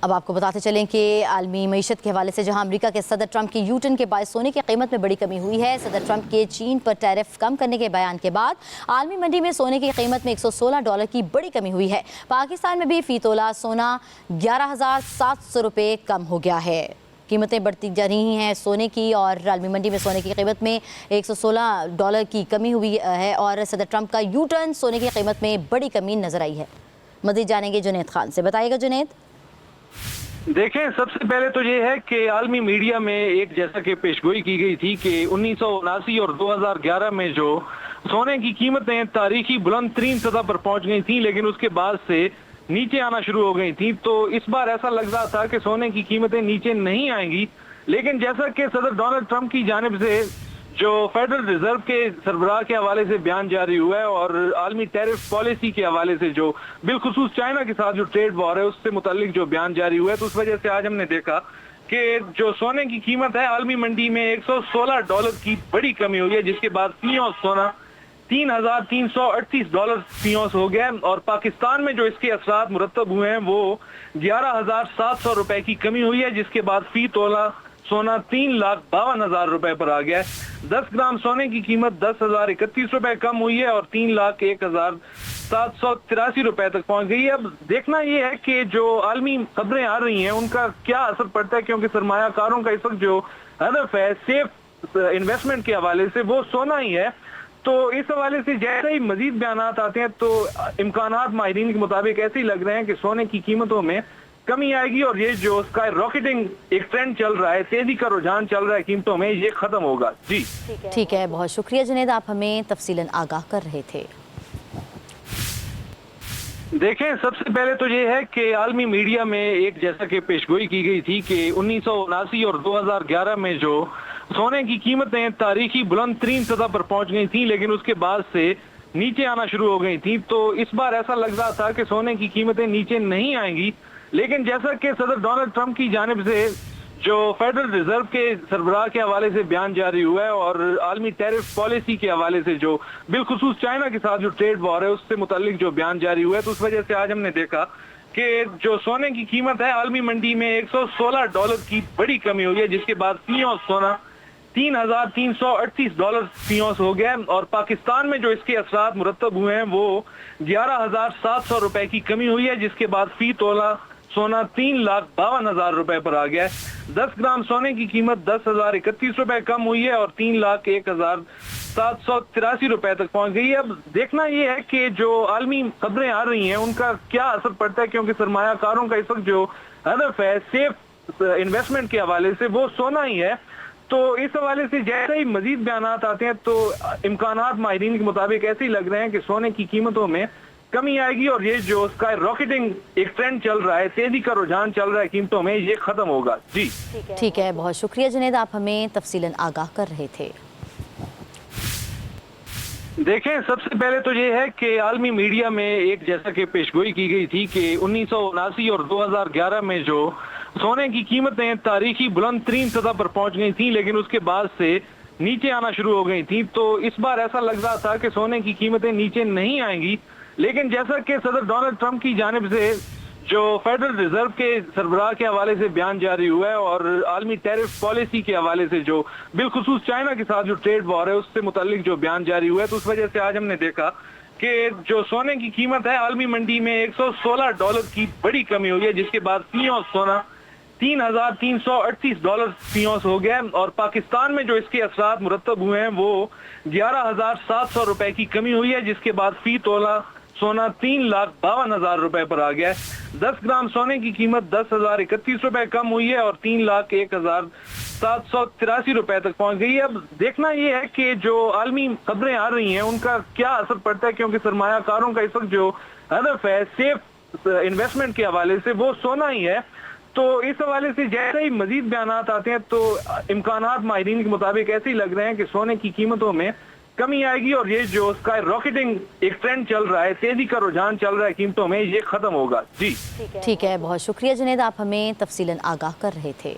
अब आपको बताते चलें कि आलमी मईशत के हवाले से जहां अमेरिका के सदर ट्रंप के यूटर्न के बायस सोने की कीमत में बड़ी कमी हुई है। सदर ट्रंप के चीन पर टैरिफ कम करने के बयान के बाद आलमी मंडी में सोने की कीमत में $116 की बड़ी कमी हुई है। पाकिस्तान में भी फी तोला सोना 11,700 रुपये कम हो गया है। कीमतें बढ़ती जा रही हैं सोने की और आलमी मंडी में सोने की कीमत में $116 की कमी हुई है और सदर ट्रंप का यू टर्न सोने की कीमत में बड़ी कमी नजर आई है। मज़ीद जानेंगे जुनैद खान से। बताइएगा जुनैद। देखें, सबसे पहले तो ये है कि आलमी मीडिया में एक जैसा कि पेशगोई की गई थी कि 1979 और 2011 में जो सोने की कीमतें तारीखी बुलंद तरीन सतह पर पहुंच गई थी, लेकिन उसके बाद से नीचे आना शुरू हो गई थी। तो इस बार ऐसा लग रहा था कि सोने की कीमतें नीचे नहीं आएंगी, लेकिन जैसा कि सदर डोनाल्ड ट्रंप की जानिब से जो फेडरल रिजर्व के सरबराह के हवाले से बयान जारी हुआ है और आलमी टैरिफ पॉलिसी के हवाले से जो बिलखुसूस चाइना के साथ जो ट्रेड वॉर है उससे मुतालिक जो बयान जारी हुआ है, तो उस वजह से आज हमने देखा कि जो सोने की कीमत है आलमी मंडी में $116 की बड़ी कमी हुई है, जिसके बाद फी औंस सोना $3,338 फी औंस हो गया। और पाकिस्तान में जो इसके असरात मुरतब हुए हैं वो 11,700 रुपए की कमी हुई है, जिसके बाद फी तोला सोना 3,52,000 रुपए पर आ गया है। 10 ग्राम सोने की कीमत 10,031 रुपए कम हुई है और 3,01,783 रुपए तक पहुंच गई है। अब देखना यह है कि जो आलमी खबरें आ रही हैं उनका क्या असर पड़ता है, क्योंकि सरमायाकारों का इस वक्त जो हदफ है सेफ इन्वेस्टमेंट के हवाले से वो सोना ही है। तो इस हवाले से जैसे ही मजीद बयान आते हैं तो इम्कानात माहिरीन के मुताबिक ऐसे ही लग रहे हैं कि सोने की कीमतों में कमी आएगी और ये जो स्काई रॉकेटिंग एक ट्रेंड चल रहा है, तेजी का रुझान चल रहा है कीमतों में, ये खत्म होगा। जी ठीक है, बहुत शुक्रिया जुनैद, आप हमें तफसीलन आगाह कर रहे थे। देखें, सबसे पहले तो ये है कि आलमी मीडिया में एक जैसा कि पेशगोई की गई थी कि 1979 और 2011 में जो सोने की कीमतें तारीखी बुलंद तरीन सतह पर पहुंच गई थी, लेकिन उसके बाद से नीचे आना शुरू हो गई थी। तो इस बार ऐसा लग रहा था कि सोने की कीमतें नीचे नहीं आएंगी, लेकिन जैसा कि सदर डोनाल्ड ट्रंप की जानिब से जो फेडरल रिजर्व के सरबराह के हवाले से बयान जारी हुआ है और आलमी टैरिफ पॉलिसी के हवाले से जो बिलखुसूस चाइना के साथ जो ट्रेड वॉर है उससे मुतालिक जो बयान जारी हुआ है, तो उस वजह से आज हमने देखा कि जो सोने की कीमत है आलमी मंडी में $116 की बड़ी कमी हुई है, जिसके बाद फी औंस सोना $3,338 फी औंस हो गया। और पाकिस्तान में जो इसके असरात मुरतब हुए हैं वो 11,700 रुपए की कमी हुई है, जिसके बाद फी तोला सोना 3,52,000 रुपए पर आ गया है। 10 ग्राम सोने की कीमत 10,031 रुपए कम हुई है और 3,01,783 रुपए तक पहुंच गई है। अब देखना यह है कि जो आलमी खबरें आ रही हैं उनका क्या असर पड़ता है, क्योंकि सरमायाकारों का इस वक्त जो हदफ है सेफ इन्वेस्टमेंट के हवाले से वो सोना ही है। तो इस हवाले से जैसे ही मजीद बयान आते हैं तो इम्कानात माहिरीन के मुताबिक ऐसे ही लग रहे हैं कि सोने की कीमतों में कमी आएगी और ये जो स्काई रॉकेटिंग एक ट्रेंड चल रहा है, तेजी का रुझान चल रहा है कीमतों में, ये खत्म होगा। जी ठीक है, बहुत शुक्रिया जुनैद, आप हमें तफसीलन आगाह कर रहे थे। देखें, सबसे पहले तो ये है कि आलमी मीडिया में एक जैसा कि पेशगोई की गई थी कि 1979 और 2011 में जो सोने की कीमतें तारीखी बुलंद तरीन सतह पर पहुंच गई थी, लेकिन उसके बाद से नीचे आना शुरू हो गई थी। तो इस बार ऐसा लग रहा था कि सोने की कीमतें नीचे नहीं आएंगी, लेकिन जैसा कि सदर डोनाल्ड ट्रंप की जानिब से जो फेडरल रिजर्व के सरबराह के हवाले से बयान जारी हुआ है और आलमी टैरिफ पॉलिसी के हवाले से जो बिलखुसूस चाइना के साथ जो ट्रेड वॉर है उससे मुतालिक जो बयान जारी हुआ है, तो उस वजह से आज हमने देखा कि जो सोने की कीमत है आलमी मंडी में $116 की बड़ी कमी हुई है, जिसके बाद फी औंस सोना $3,338 फी औंस हो गया। और पाकिस्तान में जो इसके असरात मुरतब हुए हैं वो 11,700 रुपए की कमी हुई है, जिसके बाद फी तोला सोना 3,52,000 रुपए पर आ गया है। 10 ग्राम सोने की कीमत 10,031 रुपए कम हुई है और 3,01,783 रुपए तक पहुंच गई है। अब देखना यह है कि जो आलमी खबरें आ रही हैं उनका क्या असर पड़ता है, क्योंकि सरमायाकारों का इस वक्त जो हदफ है सेफ इन्वेस्टमेंट के हवाले से वो सोना ही है। तो इस हवाले से जैसे ही मजीद बयान आते हैं तो इम्कानात माहिरीन के मुताबिक ऐसे ही लग रहे हैं कि सोने की कीमतों में कमी आएगी और ये जो स्काई रॉकेटिंग एक ट्रेंड चल रहा है, तेजी का रुझान चल रहा है कीमतों में, ये खत्म होगा। जी ठीक है, बहुत शुक्रिया जुनैद, आप हमें तफसीलन आगाह कर रहे थे।